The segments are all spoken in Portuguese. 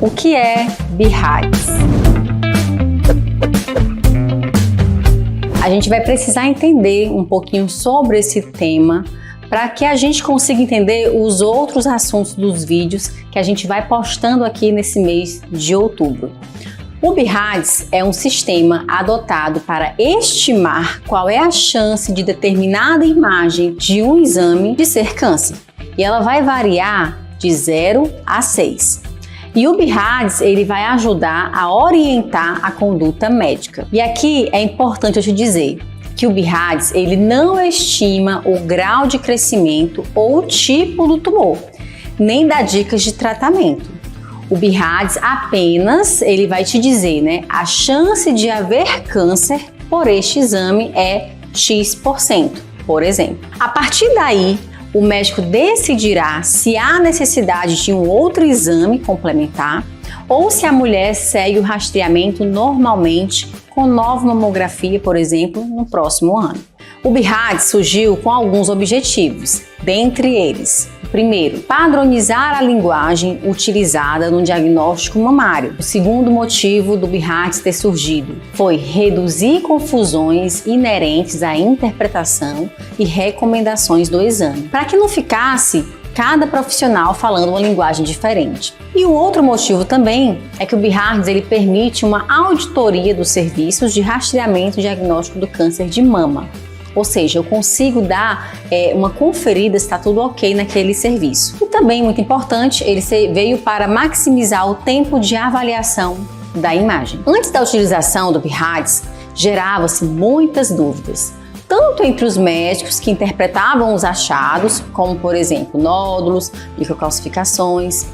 O que é BIRADS? A gente vai precisar entender um pouquinho sobre esse tema para que a gente consiga entender os outros assuntos dos vídeos que a gente vai postando aqui nesse mês de outubro. O BIRADS é um sistema adotado para estimar qual é a chance de determinada imagem de um exame de ser câncer. E ela vai variar de 0 a 6. E o BIRADS ele vai ajudar a orientar a conduta médica. E aqui é importante eu te dizer que o BIRADS ele não estima o grau de crescimento ou o tipo do tumor, nem dá dicas de tratamento. O BIRADS apenas ele vai te dizer, né, a chance de haver câncer por este exame é X%, por exemplo. A partir daí, o médico decidirá se há necessidade de um outro exame complementar ou se a mulher segue o rastreamento normalmente com nova mamografia, por exemplo, no próximo ano. O BIRADS surgiu com alguns objetivos, dentre eles: o primeiro, padronizar a linguagem utilizada no diagnóstico mamário. O segundo motivo do BIRADS ter surgido foi reduzir confusões inerentes à interpretação e recomendações do exame, para que não ficasse cada profissional falando uma linguagem diferente. E o outro motivo também é que o BIRADS ele permite uma auditoria dos serviços de rastreamento e diagnóstico do câncer de mama. Ou seja, eu consigo dar uma conferida se está tudo ok naquele serviço. E também, muito importante, ele veio para maximizar o tempo de avaliação da imagem. Antes da utilização do BIRADS, gerava-se muitas dúvidas, tanto entre os médicos que interpretavam os achados, como por exemplo nódulos, microcalcificações,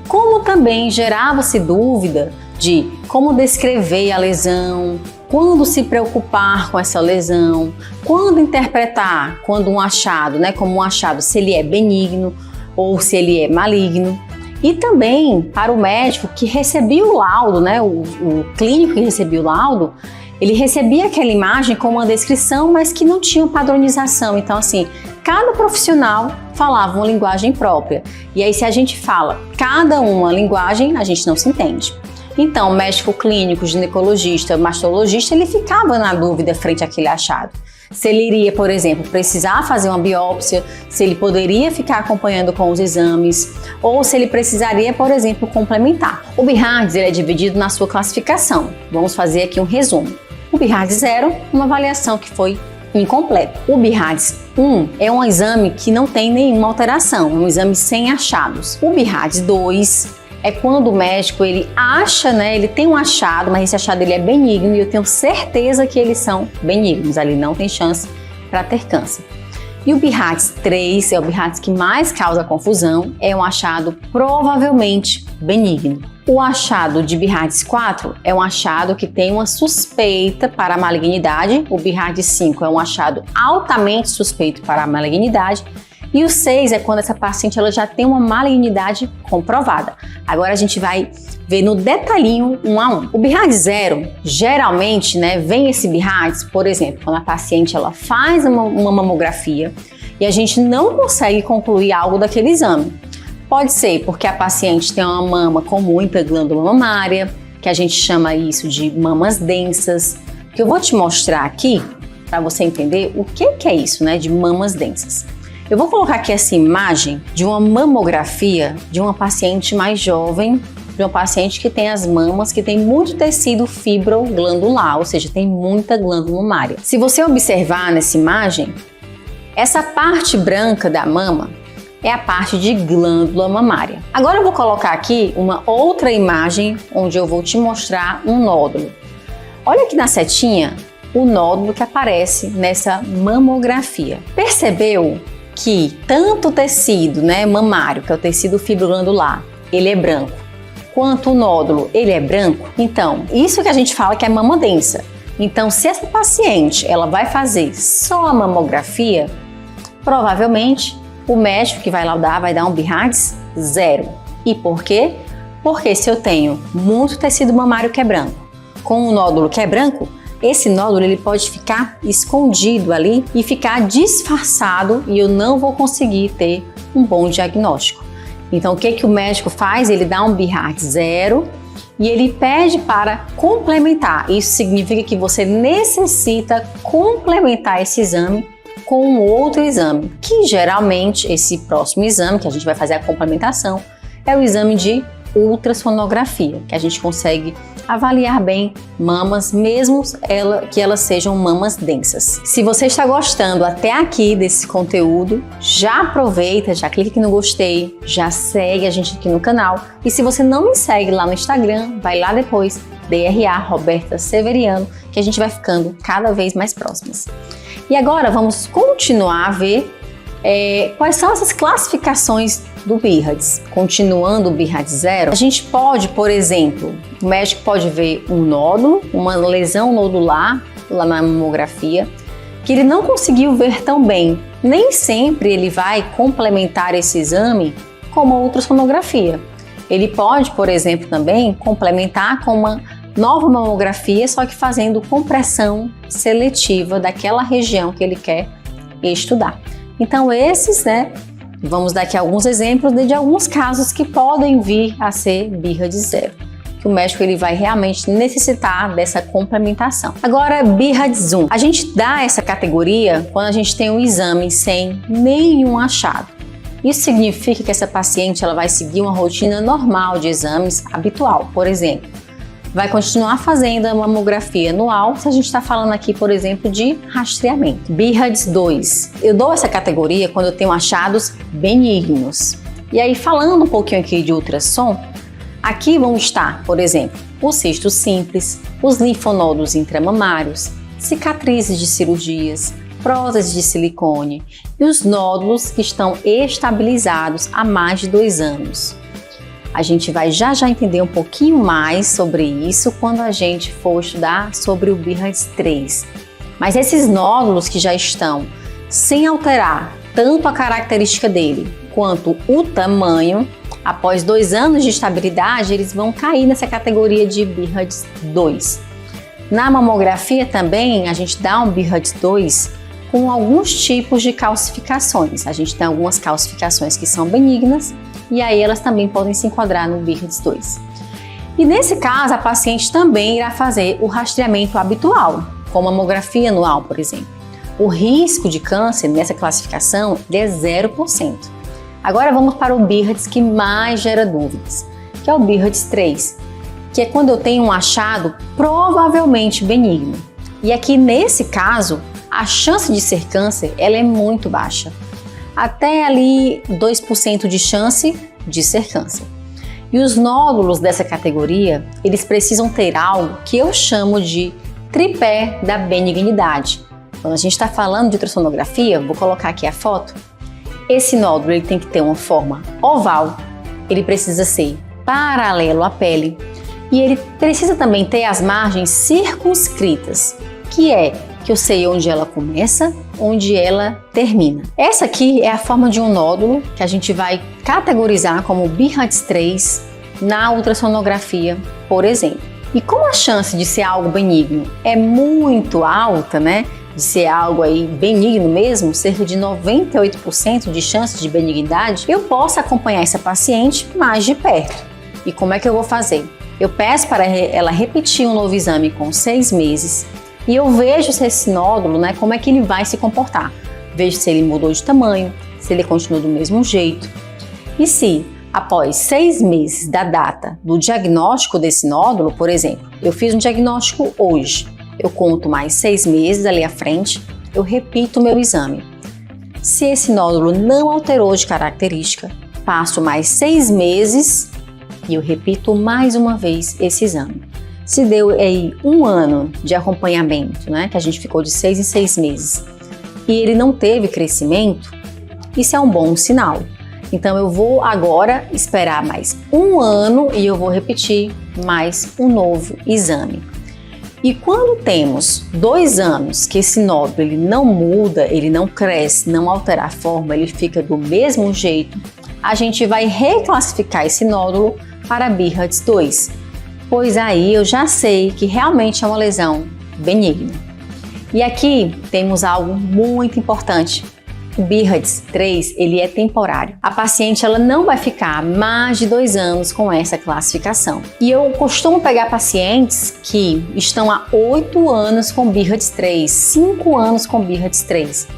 como também gerava-se dúvida de como descrever a lesão, quando se preocupar com essa lesão, quando interpretar quando um achado, como um achado, se ele é benigno ou se ele é maligno. E também para o médico que recebia o laudo, o clínico que recebia o laudo, ele recebia aquela imagem com uma descrição, mas que não tinha padronização. Então, assim, cada profissional falava uma linguagem própria. E aí, se a gente fala cada uma linguagem, a gente não se entende. Então, o médico clínico, ginecologista, mastologista, ele ficava na dúvida frente àquele achado. Se ele iria, por exemplo, precisar fazer uma biópsia, se ele poderia ficar acompanhando com os exames, ou se ele precisaria, por exemplo, complementar. O BIRADS ele é dividido na sua classificação. Vamos fazer aqui um resumo. O BIRADS 0, uma avaliação que foi incompleta. O BIRADS 1 é um exame que não tem nenhuma alteração, é um exame sem achados. O BIRADS 2 é quando o médico ele acha, ele tem um achado, mas esse achado ele é benigno e eu tenho certeza que eles são benignos, ali não tem chance para ter câncer. E o BIRADS 3 é o BIRADS que mais causa confusão, é um achado provavelmente benigno. O achado de BIRADS 4 é um achado que tem uma suspeita para a malignidade, o BIRADS 5 é um achado altamente suspeito para a malignidade, e o 6 é quando essa paciente ela já tem uma malignidade comprovada. Agora a gente vai ver no detalhinho um a um. O BIRADS 0, geralmente, vem esse BIRADS, por exemplo, quando a paciente ela faz uma mamografia e a gente não consegue concluir algo daquele exame. Pode ser porque a paciente tem uma mama com muita glândula mamária, que a gente chama isso de mamas densas, que eu vou te mostrar aqui para você entender o que é isso, de mamas densas. Eu vou colocar aqui essa imagem de uma mamografia de uma paciente mais jovem, de uma paciente que tem as mamas, que tem muito tecido fibroglandular, ou seja, tem muita glândula mamária. Se você observar nessa imagem, essa parte branca da mama é a parte de glândula mamária. Agora eu vou colocar aqui uma outra imagem onde eu vou te mostrar um nódulo. Olha aqui na setinha o nódulo que aparece nessa mamografia. Percebeu que tanto o tecido mamário, que é o tecido fibroglandular, ele é branco, quanto o nódulo, ele é branco? Então, isso que a gente fala que é mama densa. Então, se essa paciente ela vai fazer só a mamografia, provavelmente o médico que vai laudar vai dar um BIRADS 0. E por quê? Porque se eu tenho muito tecido mamário que é branco, com um nódulo que é branco, esse nódulo ele pode ficar escondido ali e ficar disfarçado e eu não vou conseguir ter um bom diagnóstico. Então, o que o médico faz? Ele dá um BIRAD 0 e ele pede para complementar. Isso significa que você necessita complementar esse exame com um outro exame, que geralmente esse próximo exame, que a gente vai fazer a complementação, é o exame de ultrassonografia, que a gente consegue avaliar bem mamas, mesmo que elas sejam mamas densas. Se você está gostando até aqui desse conteúdo, já aproveita, já clica aqui no gostei, já segue a gente aqui no canal. E se você não me segue lá no Instagram, vai lá depois, DRA Roberta Severiano, que a gente vai ficando cada vez mais próximas. E agora vamos continuar a ver quais são essas classificações do BIRADS. Continuando o BIRADS 0, a gente pode, por exemplo, o médico pode ver um nódulo, uma lesão nodular lá na mamografia, que ele não conseguiu ver tão bem. Nem sempre ele vai complementar esse exame com uma ultrassonografia. Ele pode, por exemplo, também complementar com uma nova mamografia, só que fazendo compressão seletiva daquela região que ele quer estudar. Então esses, vamos dar aqui alguns exemplos de alguns casos que podem vir a ser BIRADS 0, que o médico ele vai realmente necessitar dessa complementação. Agora, BIRADS 1. A gente dá essa categoria quando a gente tem um exame sem nenhum achado. Isso significa que essa paciente ela vai seguir uma rotina normal de exames habitual, por exemplo. Vai continuar fazendo a mamografia anual, se a gente está falando aqui, por exemplo, de rastreamento. BIRADS 2. Eu dou essa categoria quando eu tenho achados benignos. E aí, falando um pouquinho aqui de ultrassom, aqui vão estar, por exemplo, os cistos simples, os linfonodos intramamários, cicatrizes de cirurgias, próteses de silicone e os nódulos que estão estabilizados há mais de 2 anos. A gente vai já entender um pouquinho mais sobre isso quando a gente for estudar sobre o BIRADS 3. Mas esses nódulos que já estão sem alterar tanto a característica dele quanto o tamanho, após 2 anos de estabilidade, eles vão cair nessa categoria de BIRADS 2. Na mamografia também, a gente dá um BIRADS 2 com alguns tipos de calcificações. A gente tem algumas calcificações que são benignas, e aí elas também podem se enquadrar no BIRADS 2. E nesse caso, a paciente também irá fazer o rastreamento habitual, com mamografia anual, por exemplo. O risco de câncer nessa classificação é 0%. Agora vamos para o BIRADS que mais gera dúvidas, que é o BIRADS 3, que é quando eu tenho um achado provavelmente benigno. E aqui nesse caso, a chance de ser câncer ela é muito baixa. Até ali 2% de chance de ser câncer. E os nódulos dessa categoria, eles precisam ter algo que eu chamo de tripé da benignidade. Quando a gente está falando de ultrassonografia, vou colocar aqui a foto, esse nódulo ele tem que ter uma forma oval, ele precisa ser paralelo à pele e ele precisa também ter as margens circunscritas, que eu sei onde ela começa, onde ela termina. Essa aqui é a forma de um nódulo que a gente vai categorizar como BIRADS 3 na ultrassonografia, por exemplo. E como a chance de ser algo benigno é muito alta, de ser algo aí benigno mesmo, cerca de 98% de chance de benignidade, eu posso acompanhar essa paciente mais de perto. E como é que eu vou fazer? Eu peço para ela repetir um novo exame com 6 meses, e eu vejo se esse nódulo, como é que ele vai se comportar. Vejo se ele mudou de tamanho, se ele continua do mesmo jeito. E se, após 6 meses da data do diagnóstico desse nódulo, por exemplo, eu fiz um diagnóstico hoje, eu conto mais 6 meses ali à frente, eu repito o meu exame. Se esse nódulo não alterou de característica, passo mais 6 meses e eu repito mais uma vez esse exame. Se deu aí 1 ano de acompanhamento, que a gente ficou de 6 em 6 meses, e ele não teve crescimento, isso é um bom sinal. Então eu vou agora esperar mais 1 ano e eu vou repetir mais um novo exame. E quando temos 2 anos que esse nódulo ele não muda, ele não cresce, não altera a forma, ele fica do mesmo jeito, a gente vai reclassificar esse nódulo para BIRADS 2. Pois aí eu já sei que realmente é uma lesão benigna. E aqui temos algo muito importante O BIRADS 3, ele é temporário. A paciente ela não vai ficar mais de 2 anos com essa classificação. E eu costumo pegar pacientes que estão há 8 anos com BIRADS 3, 5 anos com BIRADS 3.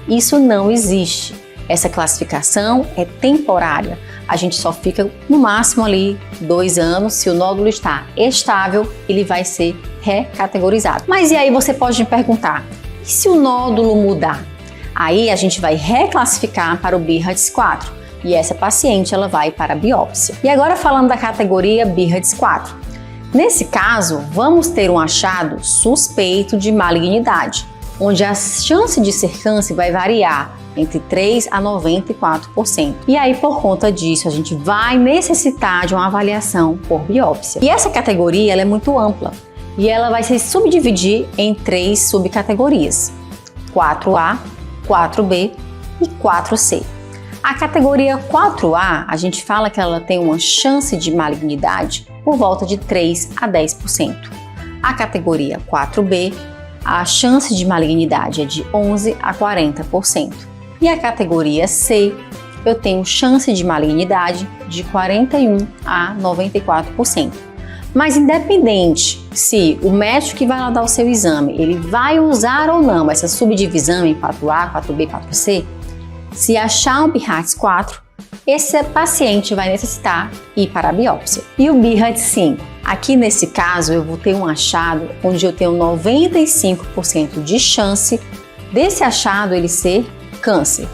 Isso não existe. Essa classificação é temporária. A gente só fica no máximo ali 2 anos. Se o nódulo está estável, ele vai ser recategorizado. Mas e aí você pode me perguntar, e se o nódulo mudar? Aí a gente vai reclassificar para o BIRADS 4 e essa paciente ela vai para a biópsia. E agora falando da categoria BIRADS 4. Nesse caso, vamos ter um achado suspeito de malignidade, onde a chance de ser câncer vai variar entre 3 a 94%. E aí, por conta disso, a gente vai necessitar de uma avaliação por biópsia. E essa categoria ela é muito ampla e ela vai se subdividir em 3 subcategorias: 4A, 4B e 4C. A categoria 4A, a gente fala que ela tem uma chance de malignidade por volta de 3 a 10%. A categoria 4B, a chance de malignidade é de 11 a 40%. E a categoria C, eu tenho chance de malignidade de 41 a 94%. Mas independente se o médico que vai lá dar o seu exame, ele vai usar ou não essa subdivisão em 4A, 4B, 4C, se achar um BIRADS 4, esse paciente vai necessitar ir para a biópsia. E o BIRADS 5? Aqui nesse caso eu vou ter um achado onde eu tenho 95% de chance desse achado ele ser câncer.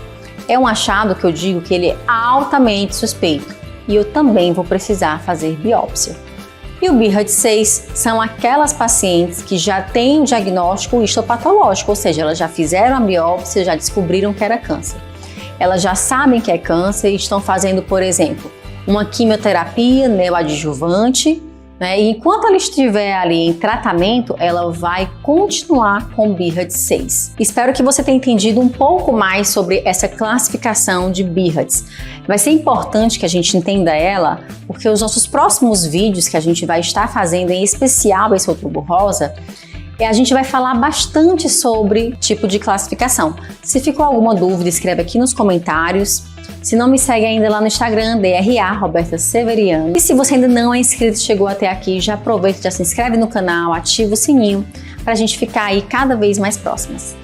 É um achado que eu digo que ele é altamente suspeito e eu também vou precisar fazer biópsia. E o BIRADS 6 são aquelas pacientes que já têm o diagnóstico histopatológico, ou seja, elas já fizeram a biópsia, já descobriram que era câncer. Elas já sabem que é câncer e estão fazendo, por exemplo, uma quimioterapia neoadjuvante, né? E enquanto ela estiver ali em tratamento, ela vai continuar com BIRADS 6. Espero que você tenha entendido um pouco mais sobre essa classificação de BIRADS. Vai ser importante que a gente entenda ela, porque os nossos próximos vídeos que a gente vai estar fazendo, em especial esse Outubro Rosa, a gente vai falar bastante sobre tipo de classificação. Se ficou alguma dúvida, escreve aqui nos comentários. Se não me segue ainda lá no Instagram, DRA Roberta Severiano. E se você ainda não é inscrito e chegou até aqui, já aproveita, já se inscreve no canal, ativa o sininho para a gente ficar aí cada vez mais próximas.